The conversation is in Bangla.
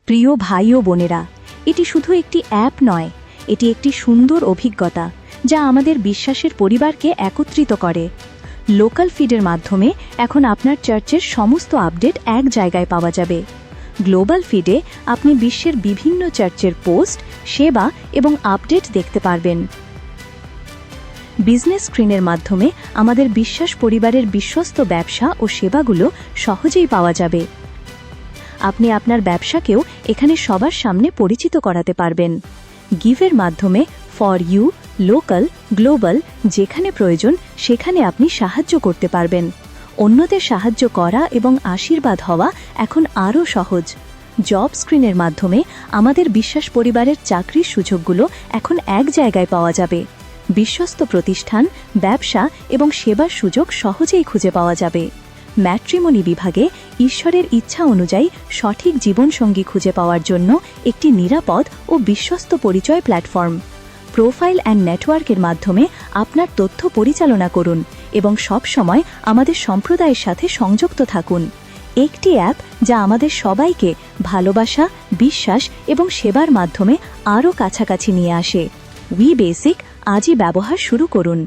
প্রিয় ভাই ও বোনেরা, এটি শুধু একটি অ্যাপ নয়, এটি একটি সুন্দর অভিজ্ঞতা যা আমাদের বিশ্বাসের পরিবারকে একত্রিত করে। লোকাল ফিডের মাধ্যমে এখন আপনার চার্চের সমস্ত আপডেট এক জায়গায় পাওয়া যাবে। গ্লোবাল ফিডে আপনি বিশ্বের বিভিন্ন চার্চের পোস্ট, সেবা এবং আপডেট দেখতে পারবেন। বিজনেস স্ক্রিনের মাধ্যমে আমাদের বিশ্বাস পরিবারের বিশ্বস্ত ব্যবসা ও সেবাগুলো সহজেই পাওয়া যাবে। আপনি আপনার ব্যবসাকেও এখানে সবার সামনে পরিচিত করাতে পারবেন। গিভের মাধ্যমে ফর ইউ, লোকাল, গ্লোবাল, যেখানে প্রয়োজন সেখানে আপনি সাহায্য করতে পারবেন। অন্যদের সাহায্য করা এবং আশীর্বাদ হওয়া এখন আরও সহজ। জব স্ক্রিনের মাধ্যমে আমাদের বিশ্বাস পরিবারের চাকরির সুযোগগুলো এখন এক জায়গায় পাওয়া যাবে। বিশ্বস্ত প্রতিষ্ঠান, ব্যবসা এবং সেবার সুযোগ সহজেই খুঁজে পাওয়া যাবে। ম্যাট্রিমনি বিভাগে ঈশ্বরের ইচ্ছা অনুযায়ী সঠিক জীবনসঙ্গী খুঁজে পাওয়ার জন্য একটি নিরাপদ ও বিশ্বস্ত পরিচয় প্ল্যাটফর্ম। প্রোফাইল অ্যান্ড নেটওয়ার্কের মাধ্যমে আপনার তথ্য পরিচালনা করুন এবং সব সময় আমাদের সম্প্রদায়ের সাথে সংযুক্ত থাকুন। একটি অ্যাপ যা আমাদের সবাইকে ভালোবাসা, বিশ্বাস এবং সেবার মাধ্যমে আরও কাছাকাছি নিয়ে আসে। উই বেসিক আজই ব্যবহার শুরু করুন।